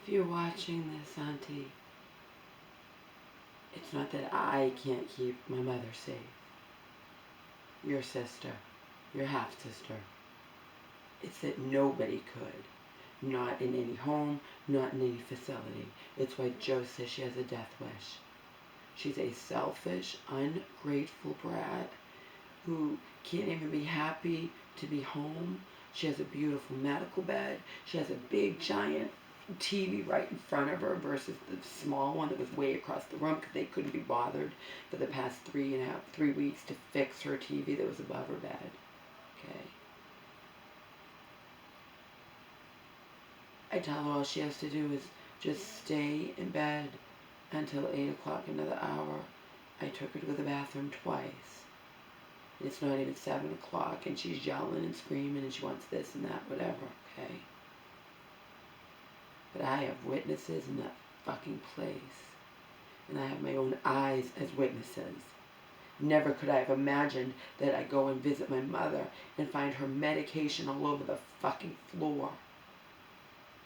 If you're watching this, Auntie, it's not that I can't keep my mother safe. Your sister, your half-sister. It's that nobody could. Not in any home, not in any facility. It's why Joe says she has a death wish. She's a selfish, ungrateful brat who can't even be happy to be home. She has a beautiful medical bed. She has a big, giant TV right in front of her versus the small one that was way across the room because they couldn't be bothered for the past 3 weeks to fix her TV that was above her bed. Okay. I tell her all she has to do is just stay in bed until 8 o'clock, another hour. I took her to the bathroom twice. It's not even 7 o'clock, and she's yelling and screaming, and she wants this and that, whatever, okay? But I have witnesses in that fucking place. And I have my own eyes as witnesses. Never could I have imagined that I go and visit my mother and find her medication all over the fucking floor.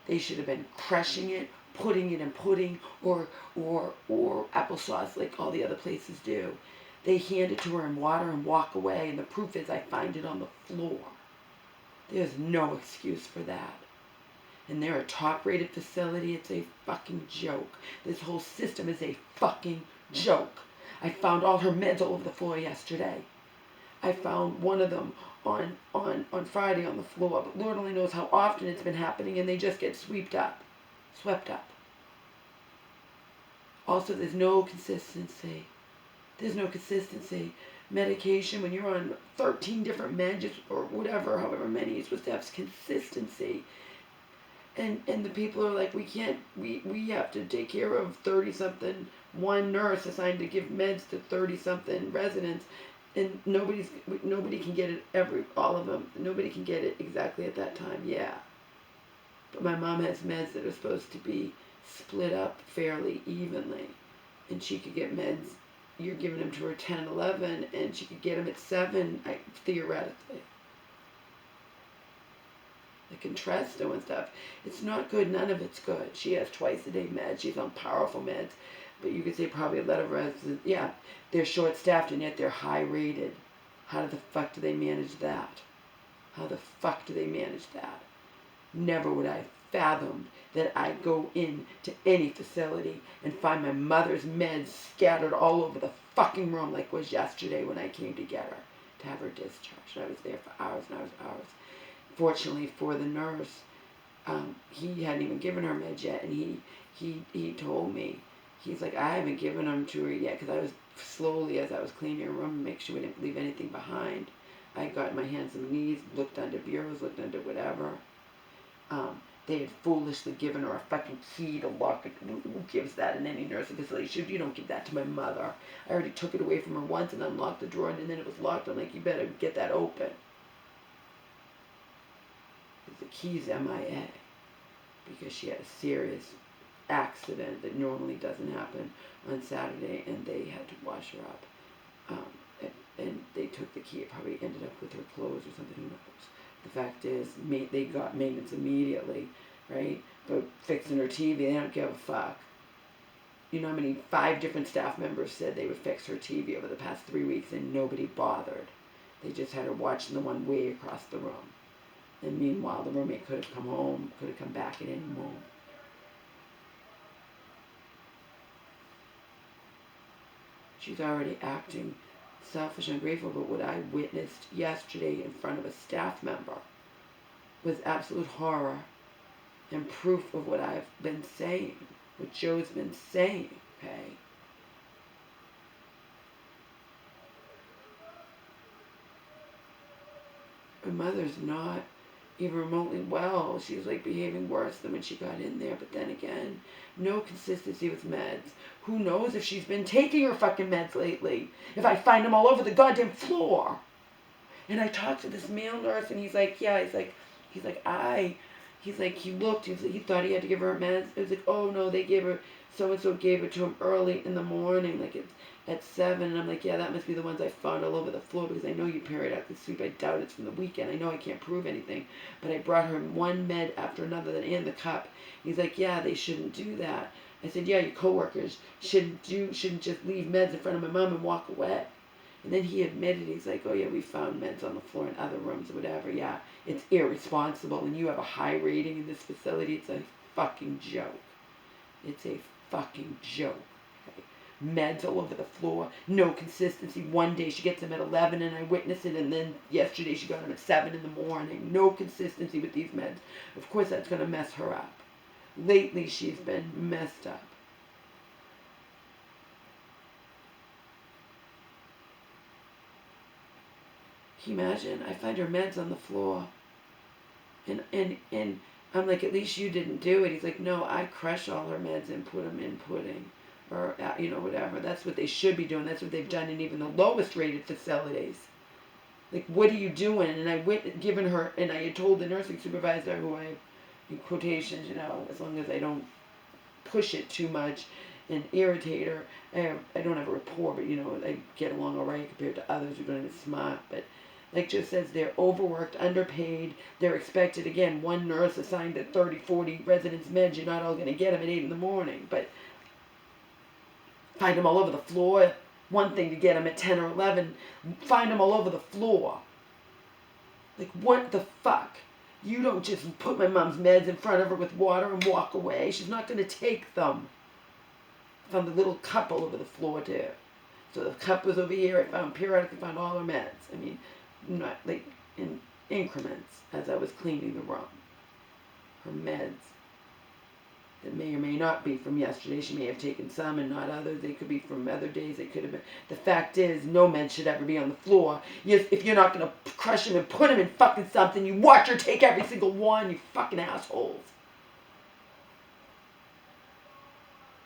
They should have been crushing it, putting it in pudding, or applesauce like all the other places do. They hand it to her in water and walk away, and the proof is I find it on the floor. There's no excuse for that. And they're a top-rated facility. It's a fucking joke. This whole system is a fucking joke. I found all her meds all over the floor yesterday. I found one of them on Friday on the floor, but Lord only knows how often it's been happening, and they just get swept up. Also, there's no consistency. There's no consistency. Medication, when you're on 13 different meds or whatever, however many, you're supposed to have consistency. And the people are like, we have to take care of 30-something, one nurse assigned to give meds to 30-something residents, and nobody can get it, all of them, nobody can get it exactly at that time, yeah. But my mom has meds that are supposed to be split up fairly evenly, and she could get meds, you're giving them to her 10, 11, and she could get them at 7, theoretically. Like Entresto and stuff. It's not good. None of it's good. She has twice-a-day meds. She's on powerful meds. But you could say probably a lot of residents, yeah, they're short-staffed and yet they're high-rated. How the fuck do they manage that? How the fuck do they manage that? Never would I have fathomed that I'd go into any facility and find my mother's meds scattered all over the fucking room like was yesterday when I came to get her to have her discharged. I was there for hours and hours and hours. Fortunately for the nurse, he hadn't even given her meds yet, and he told me, he's like, I haven't given them to her yet, because I was slowly, as I was cleaning her room, make sure we didn't leave anything behind. I got my hands and knees, looked under bureaus, looked under whatever. They had foolishly given her a fucking key to lock it. Who gives that in any nursing facility? You don't give that to my mother. I already took it away from her once and unlocked the drawer, and then it was locked. I'm like, you better get that open. The key's MIA because she had a serious accident that normally doesn't happen on Saturday, and they had to wash her up. And they took the key. It probably ended up with her clothes or something. Who knows? The fact is, they got maintenance immediately, right? But fixing her TV, they don't give a fuck. You know how many 5 different staff members said they would fix her TV over the past 3 weeks, and nobody bothered. They just had her watching the one way across the room. And meanwhile, the roommate could have come home, could have come back at any moment. She's already acting selfish and ungrateful, but what I witnessed yesterday in front of a staff member was absolute horror and proof of what I've been saying, what Joe's been saying, okay? My mother's not even remotely well. She's like behaving worse than when she got in there. But then again, no consistency with meds. Who knows if she's been taking her fucking meds lately? If I find them all over the goddamn floor. And I talked to this male nurse, and he's like, yeah, he's like, He's like, he looked, he thought he had to give her meds. It was like, oh no, they gave her, so-and-so gave it to him early in the morning, like at 7. And I'm like, yeah, that must be the ones I found all over the floor because I know you periodically sleep. I doubt it's from the weekend. I know I can't prove anything. But I brought her one med after another and the cup. He's like, yeah, they shouldn't do that. I said, yeah, your coworkers shouldn't just leave meds in front of my mom and walk away. And then he admitted, he's like, oh yeah, we found meds on the floor in other rooms or whatever. Yeah, it's irresponsible. And you have a high rating in this facility. It's a fucking joke. It's a fucking joke. Okay? Meds all over the floor. No consistency. One day she gets them at 11 and I witnessed it. And then yesterday she got them at 7 in the morning. No consistency with these meds. Of course that's going to mess her up. Lately she's been messed up. Can you imagine? I find her meds on the floor. And I'm like, at least you didn't do it. He's like, no, I crush all her meds and put them in pudding. Or, whatever. That's what they should be doing. That's what they've done in even the lowest rated facilities. Like, what are you doing? And I given her, and I had told the nursing supervisor, who I, in quotations, as long as I don't push it too much and irritate her. I don't have a rapport, but I get along all right compared to others who don't even smart. But like just says, they're overworked, underpaid. They're expected, again, one nurse assigned to 30, 40 residents' meds. You're not all going to get them at 8 in the morning. But find them all over the floor. One thing to get them at 10 or 11. Find them all over the floor. Like, what the fuck? You don't just put my mom's meds in front of her with water and walk away. She's not going to take them. I found the little cup all over the floor too. So the cup was over here. I periodically found all her meds. I mean, not like in increments as I was cleaning the room. Her meds. That may or may not be from yesterday. She may have taken some and not others. They could be from other days. They could have been. The fact is, no meds should ever be on the floor. If you're not going to crush them and put them in fucking something, you watch her take every single one, you fucking assholes.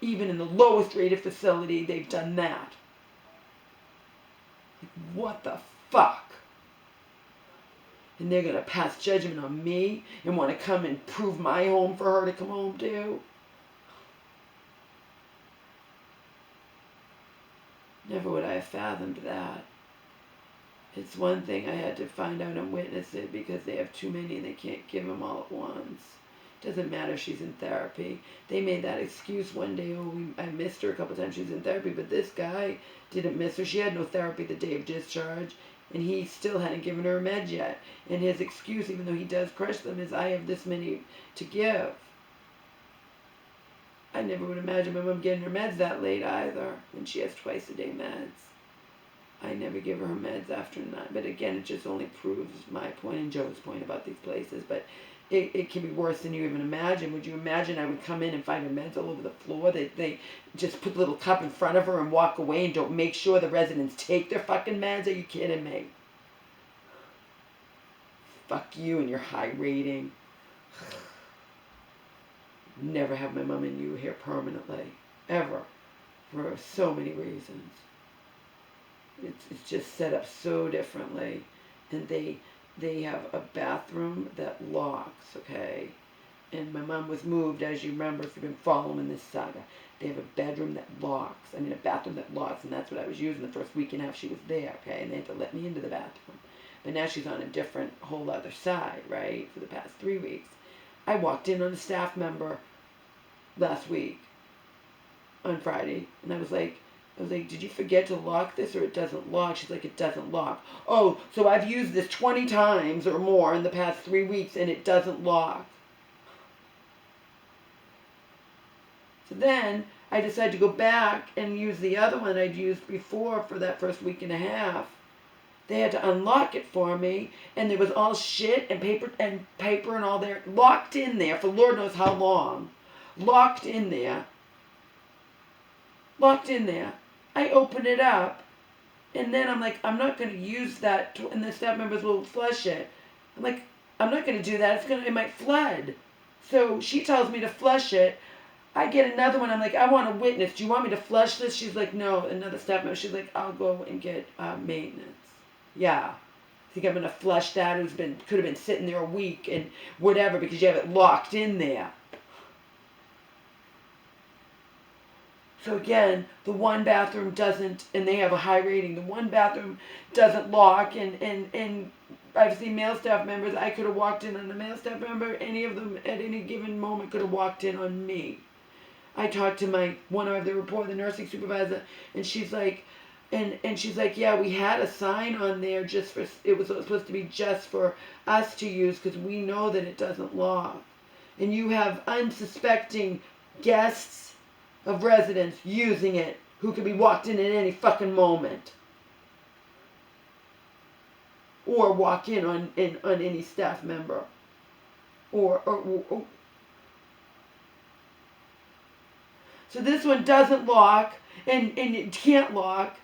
Even in the lowest rated facility, they've done that. Like, what the fuck? And they're going to pass judgment on me and want to come and prove my home for her to come home to? Never would I have fathomed that. It's one thing I had to find out and witness it because they have too many and they can't give them all at once. Doesn't matter if she's in therapy. They made that excuse one day, I missed her a couple times, she was in therapy, but this guy didn't miss her. She had no therapy the day of discharge. And he still hadn't given her a med yet. And his excuse, even though he does crush them, is I have this many to give. I never would imagine my mom getting her meds that late either, when she has twice a day meds. I never give her meds after 9. But again, it just only proves my point and Joe's point about these places. But it can be worse than you even imagine. Would you imagine I would come in and find her meds all over the floor? They just put the little cup in front of her and walk away and don't make sure the residents take their fucking meds? Are you kidding me? Fuck you and your high rating. Never have my mom and you here permanently. Ever. For so many reasons. It's just set up so differently. And they have a bathroom that locks, okay? And my mom was moved, as you remember, if you've been following this saga. They have a bedroom that locks. I mean, a bathroom that locks, and that's what I was using the first week and a half she was there, okay? And they had to let me into the bathroom. But now she's on a different, whole other side, right, for the past 3 weeks. I walked in on a staff member last week, on Friday, and I was like, did you forget to lock this or it doesn't lock? She's like, it doesn't lock. Oh, so I've used this 20 times or more in the past 3 weeks and it doesn't lock. So then I decided to go back and use the other one I'd used before for that first week and a half. They had to unlock it for me, and there was all shit and paper and all there, locked in there for Lord knows how long. Locked in there. Locked in there. I open it up, and then I'm like, I'm not going to use that, and the staff members will flush it. I'm like, I'm not going to do that. It might flood. So she tells me to flush it. I get another one. I'm like, I want a witness. Do you want me to flush this? She's like, no. Another staff member. She's like, I'll go and get maintenance. Yeah. Think I'm going to flush that? Could have been sitting there a week and whatever because you have it locked in there. So again, the one bathroom doesn't, and they have a high rating, the one bathroom doesn't lock, and I've seen male staff members, I could have walked in on a male staff member, any of them at any given moment could have walked in on me. I talked to one of the report, the nursing supervisor, and she's like, she's like, yeah, we had a sign on there it was supposed to be just for us to use because we know that it doesn't lock. And you have unsuspecting guests of residents using it who could be walked in at any fucking moment. Or walk in on any staff member. Or So this one doesn't lock and it can't lock.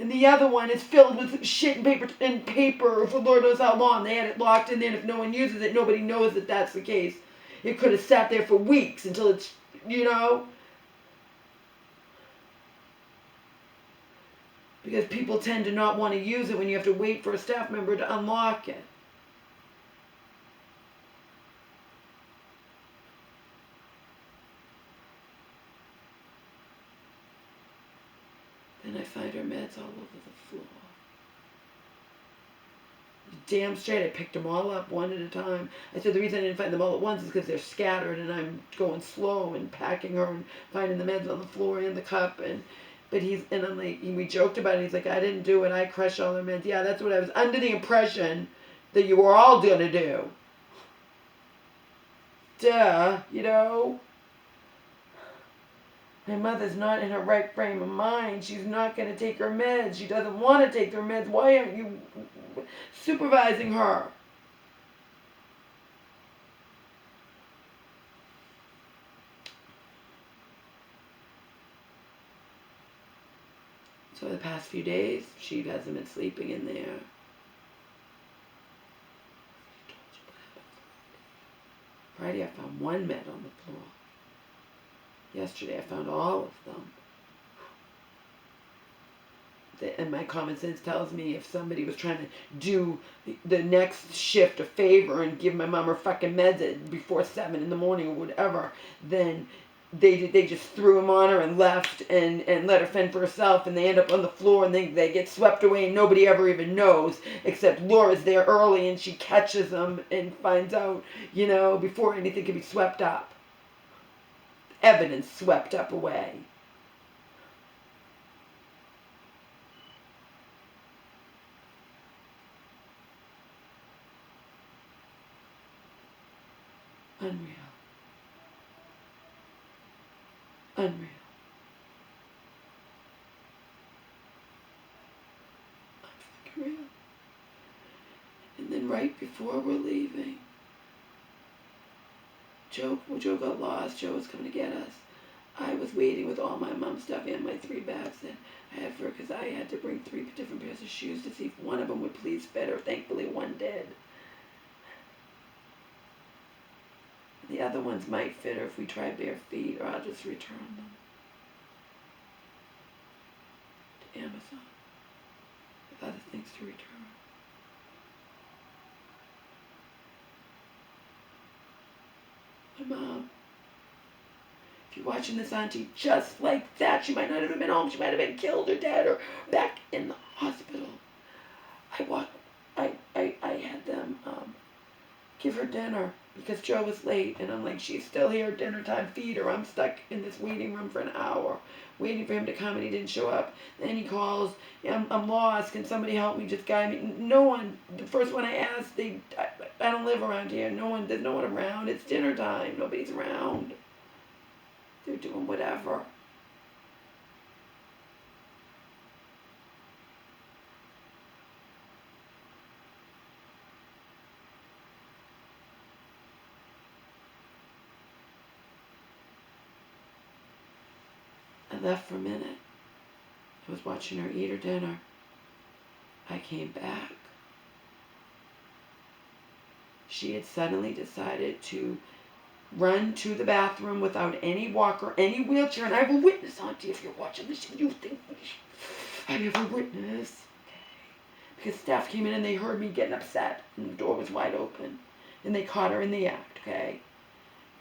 And the other one is filled with shit and paper for Lord knows how long. They had it locked in there, and if no one uses it, nobody knows that that's the case. It could have sat there for weeks until it's, because people tend to not want to use it when you have to wait for a staff member to unlock it. Then I find her meds all over the floor. Damn straight, I picked them all up one at a time. I said the reason I didn't find them all at once is because they're scattered and I'm going slow and packing her and finding the meds on the floor in the cup. But I'm like, we joked about it. He's like, I didn't do it. I crushed all the meds. Yeah, that's what I was under the impression that you were all going to do. Duh, My mother's not in her right frame of mind. She's not going to take her meds. She doesn't want to take her meds. Why aren't you supervising her? So the past few days, she hasn't been sleeping in there. Friday I found one med on the floor. Yesterday I found all of them. And my common sense tells me if somebody was trying to do the next shift a favor and give my mom her fucking meds before 7 in the morning or whatever, then they just threw them on her and left and let her fend for herself, and they end up on the floor and they get swept away and nobody ever even knows except Laura's there early and she catches them and finds out, before anything can be swept up. Evidence swept up away. Unreal. Unreal. Unreal. And then right before we're leaving, Joe got lost. Joe was coming to get us. I was waiting with all my mom's stuff and my 3 bags that I had for her because I had to bring 3 different pairs of shoes to see if one of them would please fit her. Thankfully, one did. The other ones might fit her if we try bare feet, or I'll just return them to Amazon. I have other things to return. My mom, if you're watching this, Auntie, just like that, she might not have been home. She might have been killed or dead or back in the hospital. I had them give her dinner because Joe was late, and I'm like, she's still here, dinner time, feed her. I'm stuck in this waiting room for an hour waiting for him to come, and he didn't show up. Then he calls, I'm lost, can somebody help me, just guide me? No one. The first one I asked, I don't live around here. There's no one around. It's dinner time. Nobody's around. They're doing whatever. I left for a minute. I was watching her eat her dinner. I came back. She had suddenly decided to run to the bathroom without any walker, any wheelchair. And I have a witness, Auntie, if you're watching this, you think I have a witness. Okay. because staff came in and they heard me getting upset, and the door was wide open, and they caught her in the act, okay?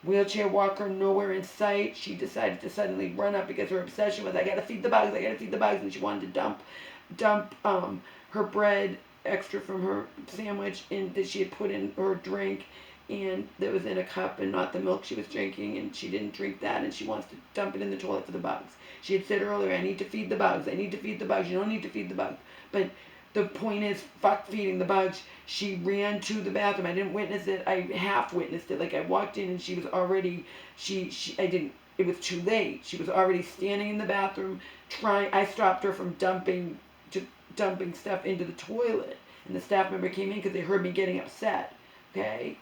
Wheelchair walker nowhere in sight. She decided to suddenly run up because her obsession was, I gotta feed the bugs, I gotta feed the bugs, and she wanted to dump her bread extra from her sandwich in that she had put in her drink, and that was in a cup and not the milk she was drinking, and she didn't drink that, and she wants to dump it in the toilet for the bugs. She had said earlier, I need to feed the bugs, I need to feed the bugs, you don't need to feed the bugs. But the point is, fuck feeding the bugs. She ran to the bathroom. I didn't witness it. I half witnessed it. Like I walked in and she was already, I didn't, it was too late. She was already standing in the bathroom I stopped her from dumping stuff into the toilet. And the staff member came in because they heard me getting upset. Okay?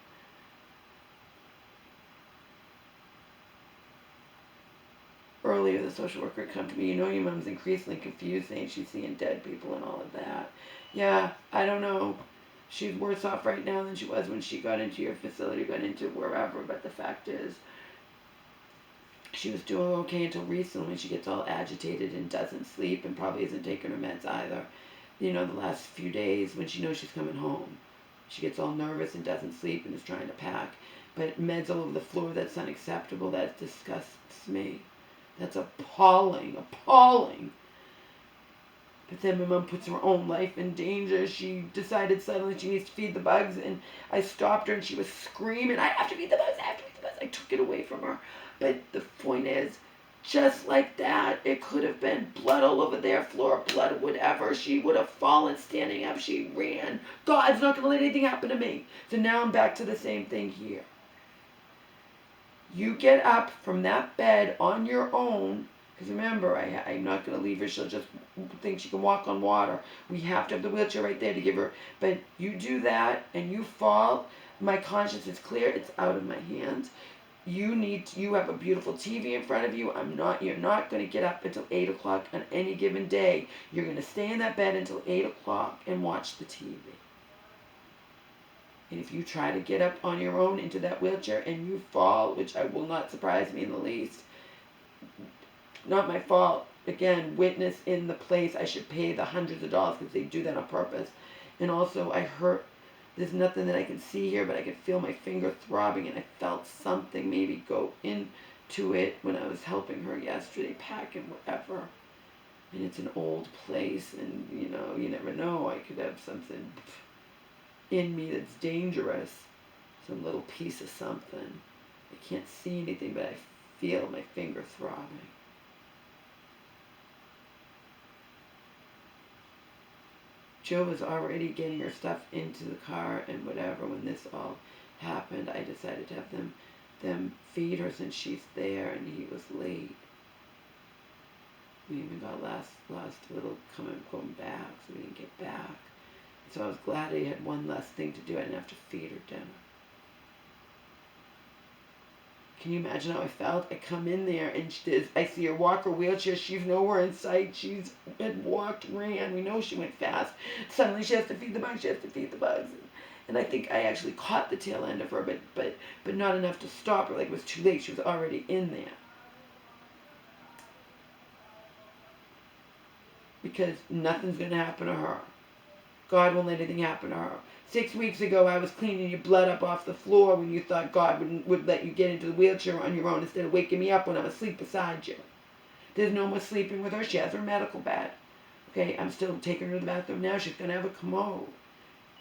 Earlier, the social worker had come to me, you know your mom's increasingly confused, saying she's seeing dead people and all of that. Yeah, I don't know. She's worse off right now than she was when she got into your facility, got into wherever, but the fact is, she was doing okay until recently when she gets all agitated and doesn't sleep and probably isn't taking her meds either. You know, the last few days when she knows she's coming home. She gets all nervous and doesn't sleep and is trying to pack. But meds all over the floor, that's unacceptable. That disgusts me. That's appalling, appalling. But then my mom puts her own life in danger. She decided suddenly she needs to feed the bugs, and I stopped her and she was screaming, I have to feed the bugs, I have to feed the bugs. I took it away from her. But the point is, just like that, it could have been blood all over their floor, blood, whatever. She would have fallen standing up. She ran. God's not going to let anything happen to me. So now I'm back to the same thing here. You get up from that bed on your own, because remember, I'm not going to leave her. She'll just think she can walk on water. We have to have the wheelchair right there to give her. But you do that and you fall. My conscience is clear. It's out of my hands. You have a beautiful TV in front of you. You're not going to get up until 8 o'clock on any given day. You're going to stay in that bed until 8 o'clock and watch the TV. And if you try to get up on your own into that wheelchair and you fall, which I will not surprise me in the least, not my fault. Again, witness in the place. I should pay the hundreds of dollars because they do that on purpose. And also, I hurt. There's nothing that I can see here, but I could feel my finger throbbing, and I felt something maybe go into it when I was helping her yesterday, packing whatever. And it's an old place, and you know, you never know. I could have something in me that's dangerous, some little piece of something. I can't see anything, but I feel my finger throbbing. Joe was already getting her stuff into the car and whatever when this all happened. I decided to have them feed her since she's there, and he was late. We even got last little going back, so we didn't get back. So I was glad I had one less thing to do. I didn't have to feed her dinner. Can you imagine how I felt? I come in there and I see her walk her wheelchair. She's nowhere in sight. She's had walked, ran. We know she went fast. Suddenly she has to feed the bugs. She has to feed the bugs. And I think I actually caught the tail end of her, but not enough to stop her. Like it was too late. She was already in there. Because nothing's going to happen to her. God won't let anything happen to her. 6 weeks ago, I was cleaning your blood up off the floor when you thought God would let you get into the wheelchair on your own instead of waking me up when I'm asleep beside you. There's no more sleeping with her. She has her medical bed. Okay, I'm still taking her to the bathroom now. She's going to have a commode.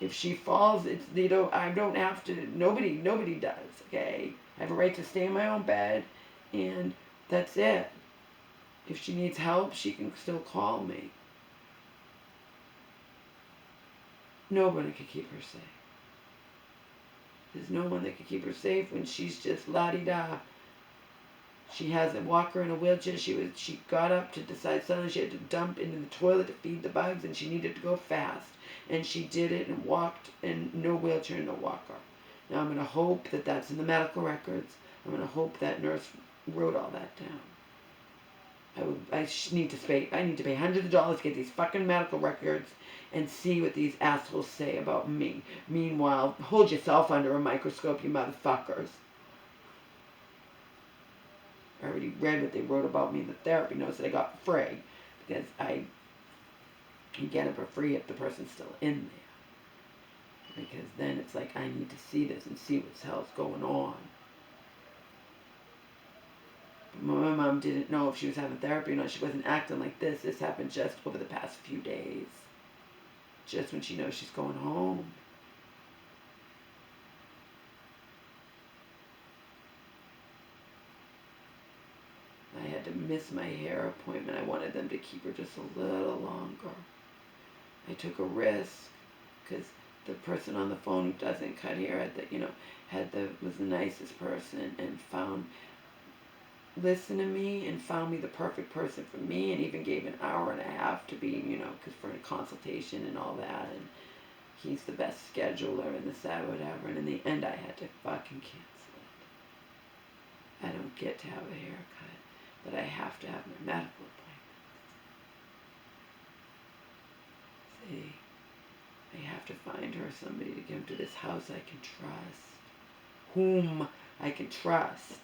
If she falls, I don't have to. Nobody does. Okay, I have a right to stay in my own bed, and that's it. If she needs help, she can still call me. Nobody could keep her safe. There's no one that could keep her safe when she's just la-di-da. She has a walker in a wheelchair. She got up to decide suddenly she had to dump into the toilet to feed the bugs, and she needed to go fast. And she did it and walked, and no wheelchair, no walker. Now I'm going to hope that that's in the medical records. I'm going to hope that nurse wrote all that down. I need to pay hundreds of dollars to get these fucking medical records and see what these assholes say about me. Meanwhile, hold yourself under a microscope, you motherfuckers. I already read what they wrote about me in the therapy notes that I got for free, because I You get it for free if the person's still in there. Because then it's like, I need to see this and see what the hell's going on. But my mom didn't know if she was having therapy or not. She wasn't acting like this. This happened just over the past few days. Just when she knows she's going home. I had to miss my hair appointment. I wanted them to keep her just a little longer. I took a risk because the person on the phone who doesn't cut hair was the nicest person and listened to me and found me the perfect person for me, and even gave an hour and a half to be, because for a consultation and all that, and he's the best scheduler and this, that, whatever, and in the end I had to fucking cancel it. I don't get to have a haircut, but I have to have my medical appointment. See, I have to find her somebody to come to this house I can trust. Whom I can trust.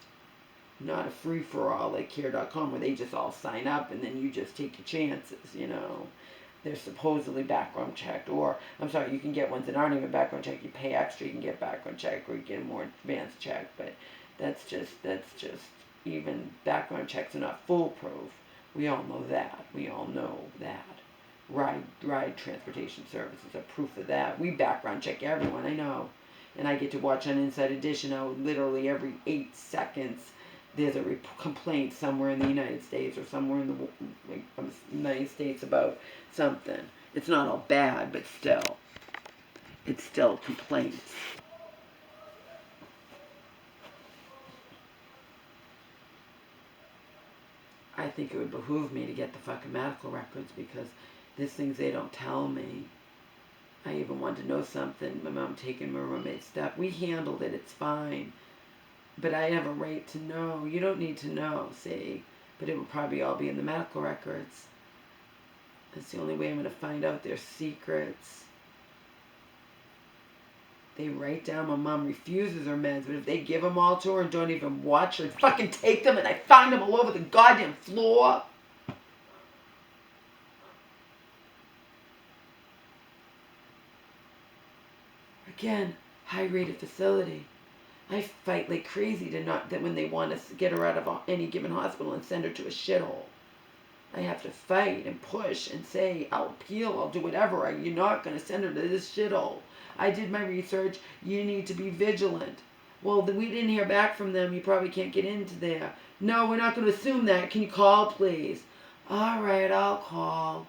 Not a free-for-all like Care.com where they just all sign up and then you just take your chances, They're supposedly background checked. Or, I'm sorry, you can get ones that aren't even background checked. You pay extra, you can get background checked, or you get a more advanced check. But that's just, even background checks are not foolproof. We all know that. We all know that. Ride transportation services are proof of that. We background check everyone, I know. And I get to watch on Inside Edition how literally every 8 seconds there's a complaint somewhere in the United States or somewhere in the United States about something. It's not all bad, but still. It's still complaints. I think it would behoove me to get the fucking medical records because there's things they don't tell me. I even wanted to know something. My mom taking my roommate's stuff. We handled it. It's fine. But I have a right to know. You don't need to know, see? But it would probably all be in the medical records. That's the only way I'm going to find out their secrets. They write down my mom refuses her meds, but if they give them all to her and don't even watch her, fucking take them and I find them all over the goddamn floor. Again, high-rated facility. I fight like crazy that when they want to get her out of any given hospital and send her to a shithole. I have to fight and push and say, I'll appeal, I'll do whatever. You're not going to send her to this shithole. I did my research. You need to be vigilant. Well, we didn't hear back from them. You probably can't get into there. No, we're not going to assume that. Can you call, please? All right, I'll call.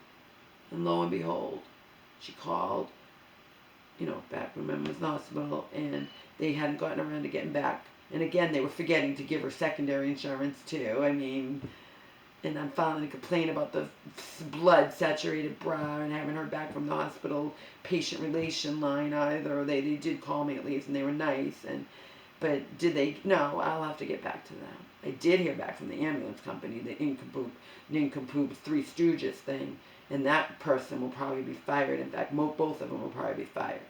And lo and behold, she called. Back when Mom was in the hospital, and they hadn't gotten around to getting back. And again, they were forgetting to give her secondary insurance, too. And I'm filing a complaint about the blood-saturated bra and haven't heard back from the hospital patient relation line either. They did call me at least, and they were nice. But did they? No, I'll have to get back to them. I did hear back from the ambulance company, the nincompoop Three Stooges thing. And that person will probably be fired. In fact, both of them will probably be fired.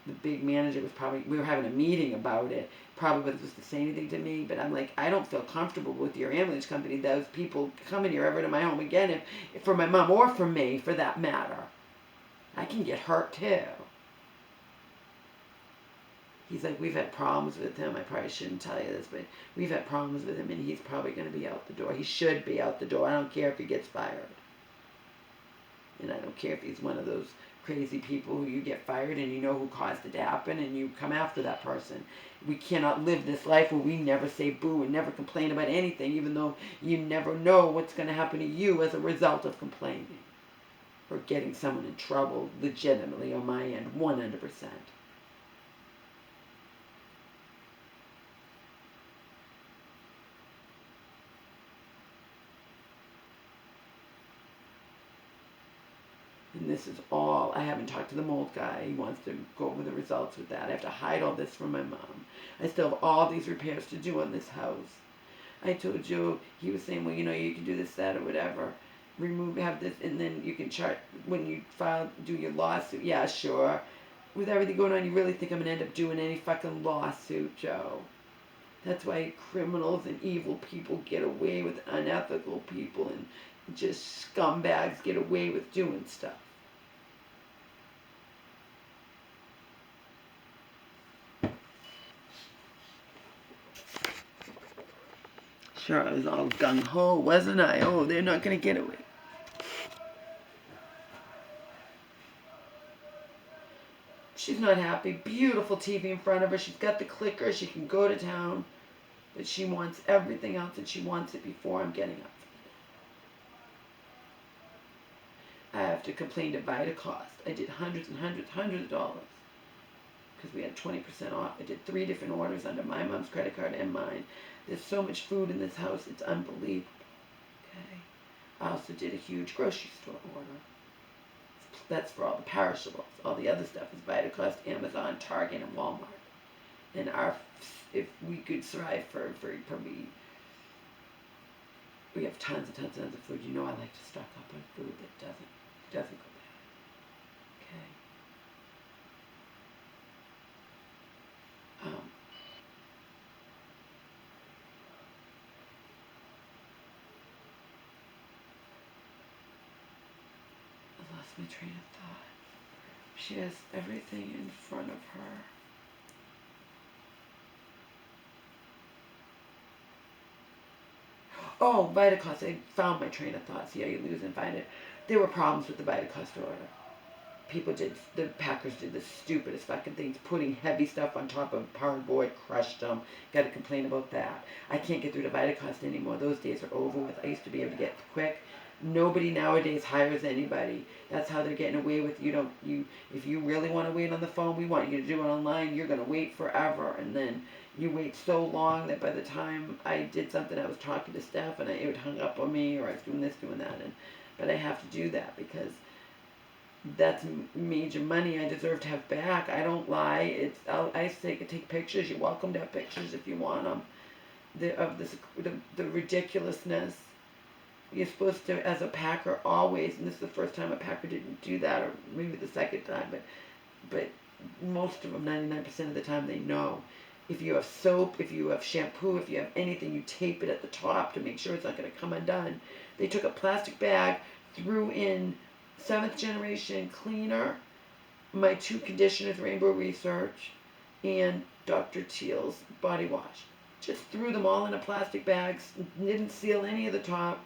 The big manager we were having a meeting about it, probably wasn't supposed to say anything to me, but I'm like, I don't feel comfortable with your ambulance company, those people coming here ever to my home again, if for my mom or for me, for that matter. I can get hurt too. He's like, we've had problems with him. I probably shouldn't tell you this, but we've had problems with him, and he's probably going to be out the door. He should be out the door. I don't care if he gets fired. And I don't care if he's one of those crazy people who you get fired and you know who caused it to happen and you come after that person. We cannot live this life where we never say boo and never complain about anything, even though you never know what's going to happen to you as a result of complaining or getting someone in trouble legitimately on my end, 100%. And this is all, I haven't talked to the mold guy. He wants to go over the results with that. I have to hide all this from my mom. I still have all these repairs to do on this house. I told Joe, he was saying, well, you can do this, that, or whatever. Have this, and then you can chart, when you do your lawsuit. Yeah, sure. With everything going on, you really think I'm going to end up doing any fucking lawsuit, Joe? That's why criminals and evil people get away with unethical people and Just scumbags get away with doing stuff. Sure, I was all gung-ho, wasn't I? Oh, they're not going to get away. She's not happy. Beautiful TV in front of her. She's got the clicker. She can go to town. But she wants everything else, and she wants it before I'm getting up. I have to complain to Vitacost. I did hundreds of dollars. Because we had 20% off. I did 3 different orders under my mom's credit card and mine. There's so much food in this house, it's unbelievable. Okay. I also did a huge grocery store order. That's for all the perishables. All the other stuff is Vitacost, Amazon, Target, and Walmart. And if we could survive for probably, we have tons and tons of food. You know I like to stock up on food that doesn't go bad. Okay. I lost my train of thought. She has everything in front of her. Oh, Vitacost. I found my train of thought. See how you lose and find it. There were problems with the Vitacost order. The packers did the stupidest fucking things, putting heavy stuff on top of cardboard, crushed them. Got to complain about that. I can't get through to Vitacost anymore. Those days are over with. I used to be able to get quick. Nobody nowadays hires anybody. That's how they're getting away with if you really want to wait on the phone, we want you to do it online. You're going to wait forever, and then you wait so long that by the time I did something, I was talking to staff and it would hung up on me, or I was doing this, doing that, but I have to do that because that's major money I deserve to have back. I don't lie. I take pictures. You're welcome to have pictures if you want them. The ridiculousness. You're supposed to, as a packer, always, and this is the first time a packer didn't do that, or maybe the second time, but most of them, 99% of the time, they know. If you have soap, if you have shampoo, if you have anything, you tape it at the top to make sure it's not going to come undone. They took a plastic bag, threw in 7th generation cleaner, my 2 conditioners, Rainbow Research, and Dr. Teal's body wash. Just threw them all in a plastic bag, didn't seal any of the top,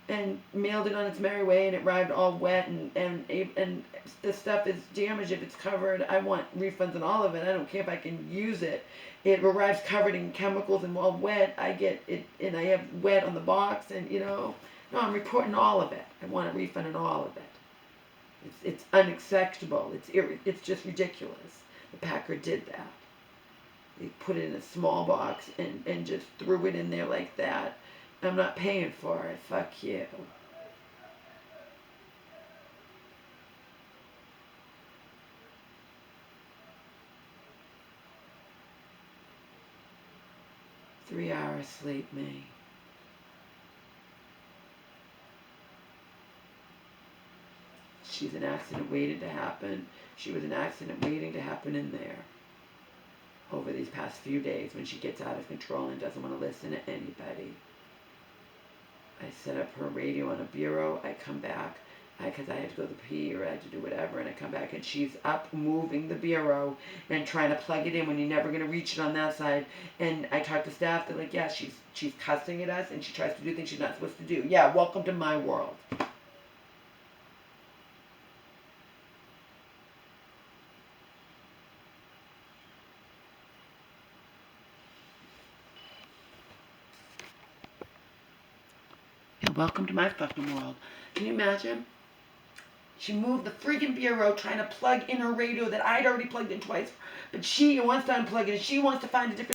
and mailed it on its merry way, and it arrived all wet, and the stuff is damaged if it's covered. I want refunds on all of it. I don't care if I can use it. It arrives covered in chemicals and all wet. I get it, and I have wet on the box, and no, I'm reporting all of it. I want a refund on all of it. It's unacceptable. It's just ridiculous. The packer did that. They put it in a small box and just threw it in there like that. I'm not paying for it. Fuck you. Three-hour sleep, me. She's an accident waiting to happen. She was an accident waiting to happen in there over these past few days when she gets out of control and doesn't want to listen to anybody. I set up her radio on a bureau. I come back because I had to go to the pee or I had to do whatever, and I come back and she's up moving the bureau and trying to plug it in when you're never going to reach it on that side. And I talk to staff. They're like, yeah, she's cussing at us and she tries to do things she's not supposed to do. Yeah, welcome to my world. Yeah, welcome to my fucking world. Can you imagine? She moved the friggin' bureau trying to plug in her radio that I'd already plugged in twice. But she wants to unplug it and she wants to find a different